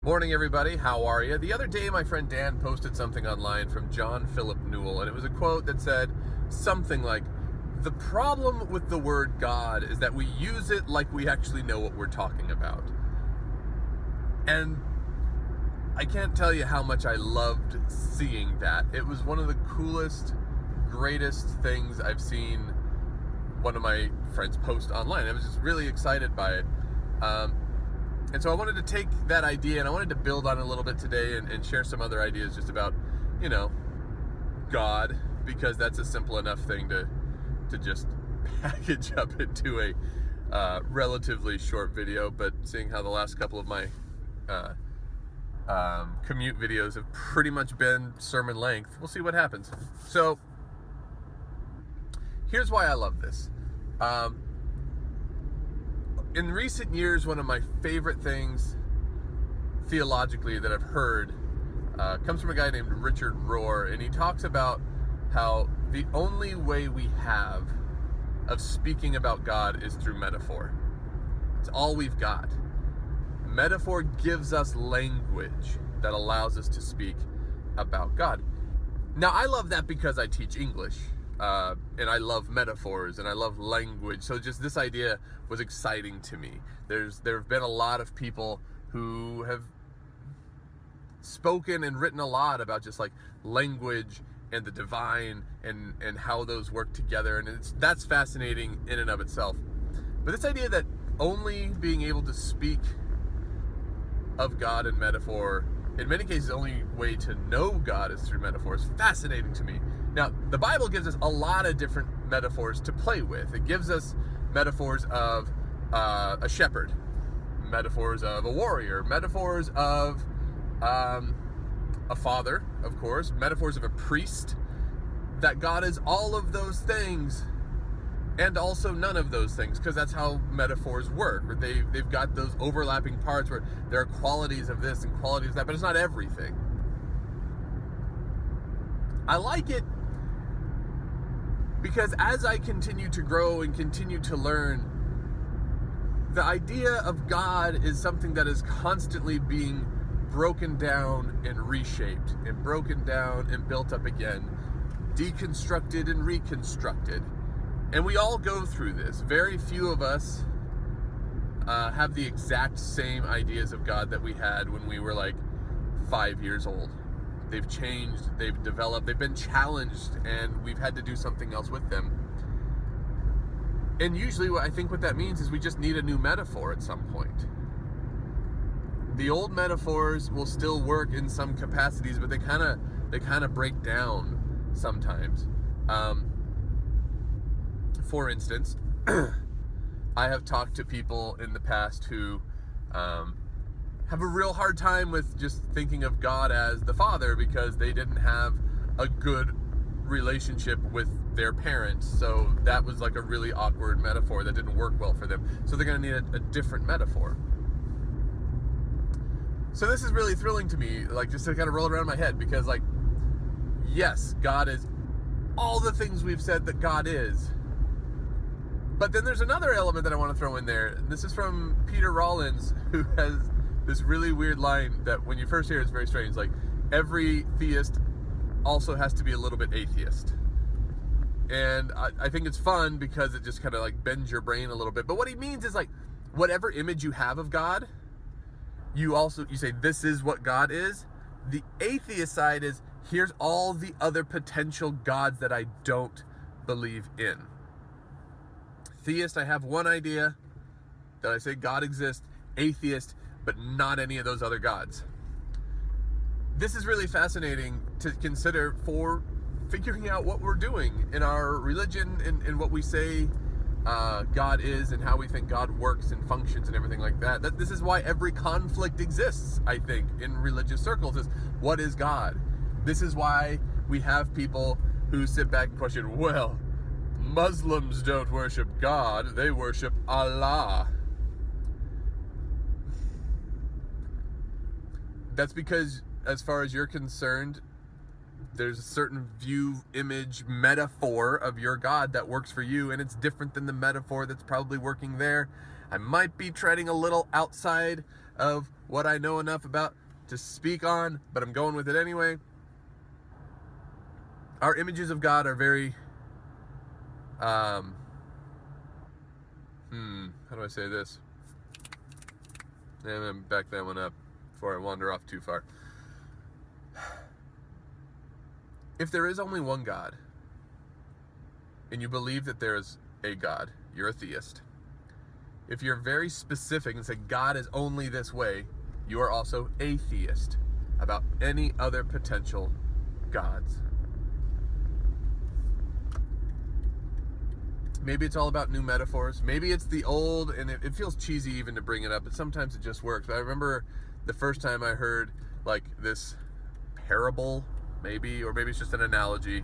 Morning, everybody. How are you? The other day, my friend Dan posted something online from John Philip Newell, and it was a quote that said something like, "The problem with the word God is that we use it like we actually know what we're talking about." And I can't tell you how much I loved seeing that. It was one of the coolest, greatest things I've seen one of my friends post online. I was just really excited by it. And so I wanted to take that idea and I wanted to build on it a little bit today and share some other ideas just about, God, because that's a simple enough thing to just package up into a relatively short video. But seeing how the last couple of my commute videos have pretty much been sermon length, we'll see what happens. So here's why I love this. In recent years, one of my favorite things theologically that I've heard comes from a guy named Richard Rohr, and he talks about how the only way we have of speaking about God is through metaphor. It's all we've got. Metaphor gives us language that allows us to speak about God. Now, I love that because I teach English. And I love metaphors and I love language. So just this idea was exciting to me. There have been a lot of people who have spoken and written a lot about just like language and the divine and how those work together. And that's fascinating in and of itself. But this idea that only being able to speak of God in metaphor, in many cases, the only way to know God is through metaphor, is fascinating to me. Now, the Bible gives us a lot of different metaphors to play with. It gives us metaphors of a shepherd, metaphors of a warrior, metaphors of a father, of course, metaphors of a priest, that God is all of those things and also none of those things, because that's how metaphors work. They've got those overlapping parts where there are qualities of this and qualities of that, but it's not everything. I like it because as I continue to grow and continue to learn, the idea of God is something that is constantly being broken down and reshaped, and broken down and built up again, deconstructed and reconstructed. And we all go through this. Very few of us have the exact same ideas of God that we had when we were like 5 years old. They've changed, they've developed, they've been challenged, and we've had to do something else with them. And usually what that means is we just need a new metaphor at some point. The old metaphors will still work in some capacities, but they kind of break down sometimes. For instance, I have talked to people in the past who have a real hard time with just thinking of God as the Father because they didn't have a good relationship with their parents. So that was like a really awkward metaphor that didn't work well for them. So they're going to need a different metaphor. So this is really thrilling to me, like just to kind of roll it around my head, because like, yes, God is all the things we've said that God is. But then there's another element that I want to throw in there. This is from Peter Rollins, who has this really weird line that when you first hear it, it's very strange. Like, every theist also has to be a little bit atheist. And I think it's fun because it just kind of like bends your brain a little bit. But what he means is like, whatever image you have of God, you say, this is what God is. The atheist side is, here's all the other potential gods that I don't believe in. Theist, I have one idea that I say God exists. Atheist, but not any of those other gods. This is really fascinating to consider for figuring out what we're doing in our religion and what we say God is and how we think God works and functions and everything like that. This is why every conflict exists, I think, in religious circles, is what is God? This is why we have people who sit back and question, well, Muslims don't worship God, they worship Allah. That's because, as far as you're concerned, there's a certain view, image, metaphor of your God that works for you, and it's different than the metaphor that's probably working there. I might be treading a little outside of what I know enough about to speak on, but I'm going with it anyway. Our images of God are very, how do I say this? And then back that one up before I wander off too far. If there is only one God, and you believe that there is a God, you're a theist. If you're very specific and say God is only this way, you are also atheist about any other potential gods. Maybe it's all about new metaphors. Maybe it's the old, and it feels cheesy even to bring it up, but sometimes it just works. But I remember the first time I heard like this parable, maybe, or maybe it's just an analogy.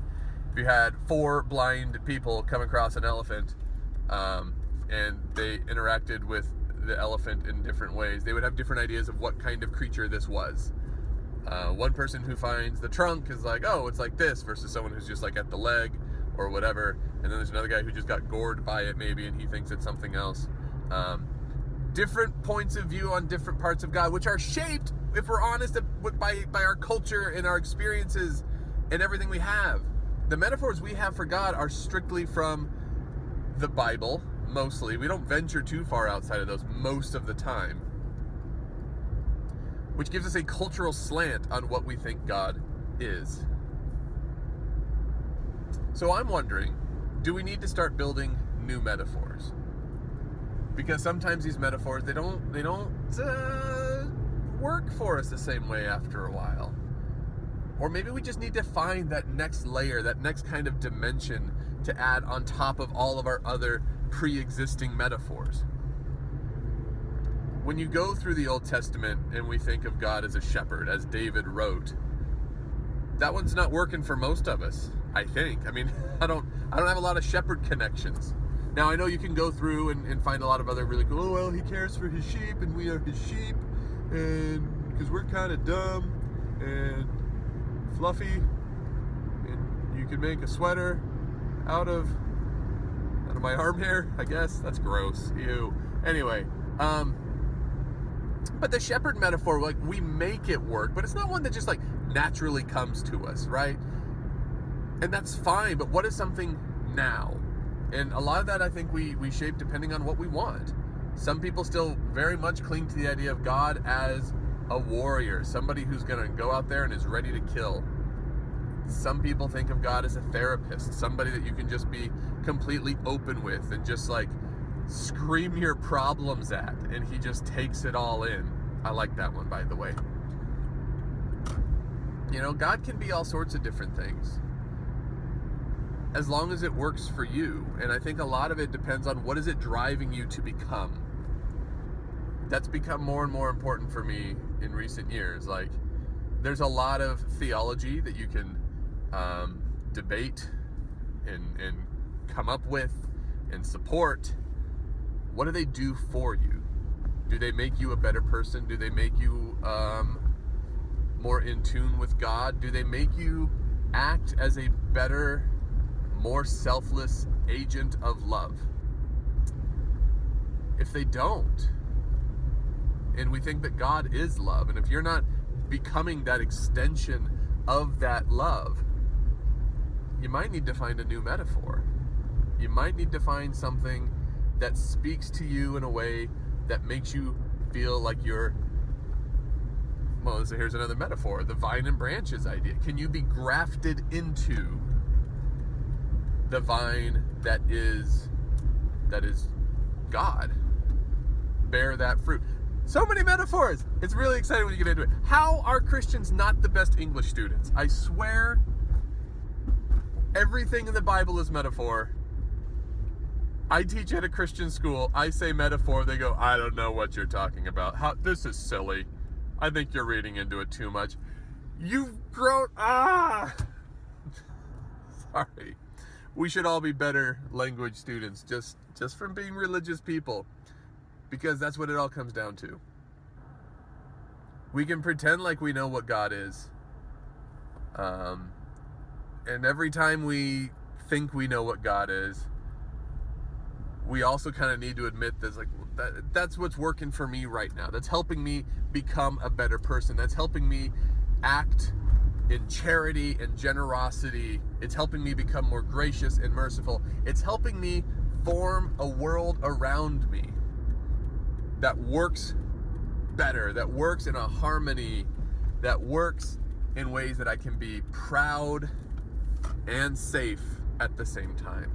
If you had 4 blind people come across an elephant, and they interacted with the elephant in different ways, they would have different ideas of what kind of creature this was. One person who finds the trunk is like, oh, it's like this, versus someone who's just like at the leg or whatever. And then there's another guy who just got gored by it maybe, and he thinks it's something else. Different points of view on different parts of God, which are shaped, if we're honest, by our culture and our experiences and everything we have. The metaphors we have for God are strictly from the Bible, mostly. We don't venture too far outside of those most of the time, which gives us a cultural slant on what we think God is. So I'm wondering, do we need to start building new metaphors? Because sometimes these metaphors, they don't work for us the same way after a while. Or maybe we just need to find that next layer, that next kind of dimension to add on top of all of our other pre-existing metaphors. When you go through the Old Testament and we think of God as a shepherd, as David wrote, that one's not working for most of us, I think. I mean, I don't have a lot of shepherd connections. Now, I know you can go through and find a lot of other really cool, oh, well, he cares for his sheep and we are his sheep, and because we're kind of dumb and fluffy, and you can make a sweater out of my arm hair, I guess. That's gross. Ew. Anyway, but the shepherd metaphor, like, we make it work, but it's not one that just like naturally comes to us, right? And that's fine, but what is something now? And a lot of that I think we shape depending on what we want. Some people still very much cling to the idea of God as a warrior, somebody who's gonna go out there and is ready to kill. Some people think of God as a therapist, somebody that you can just be completely open with and just like scream your problems at, and he just takes it all in. I like that one, by the way. You know, God can be all sorts of different things, as long as it works for you. And I think a lot of it depends on what is it driving you to become. That's become more and more important for me in recent years. Like, there's a lot of theology that you can debate and come up with and support. What do they do for you? Do they make you a better person? Do they make you more in tune with God? Do they make you act as a better, more selfless agent of love? If they don't, and we think that God is love, and if you're not becoming that extension of that love, you might need to find a new metaphor. You might need to find something that speaks to you in a way that makes you feel like you're, well, so here's another metaphor, the vine and branches idea. Can you be grafted into the vine that is God? Bear that fruit. So many metaphors. It's really exciting when you get into it. How are Christians not the best English students? I swear everything in the Bible is metaphor. I teach at a Christian school. I say metaphor. They go, I don't know what you're talking about. This is silly. I think you're reading into it too much. You've grown. Sorry. We should all be better language students just from being religious people, because that's what it all comes down to. We can pretend like we know what God is. And every time we think we know what God is, we also kind of need to admit that's like, that's what's working for me right now. That's helping me become a better person. That's helping me act in charity and generosity. It's helping me become more gracious and merciful. It's helping me form a world around me that works better, that works in a harmony, that works in ways that I can be proud and safe at the same time.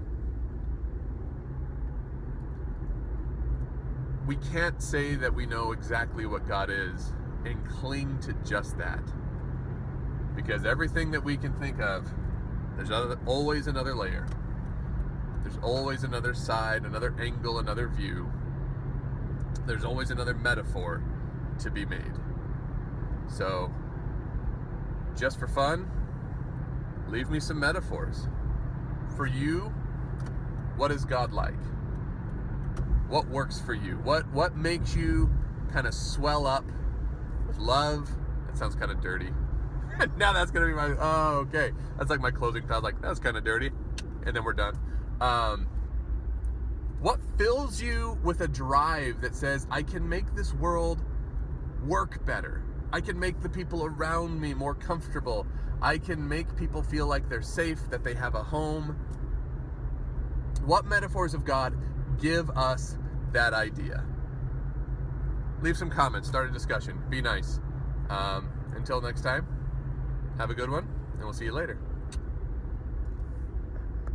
We can't say that we know exactly what God is and cling to just that. Because everything that we can think of, there's always another layer. There's always another side, another angle, another view. There's always another metaphor to be made. So, just for fun, leave me some metaphors. For you, what is God like? What works for you? What makes you kind of swell up with love? That sounds kind of dirty. Now that's going to be my, okay. That's like my closing thought. Like, that's kind of dirty. And then we're done. What fills you with a drive that says, I can make this world work better. I can make the people around me more comfortable. I can make people feel like they're safe, that they have a home. What metaphors of God give us that idea? Leave some comments, start a discussion, be nice. Until next time, have a good one, and we'll see you later.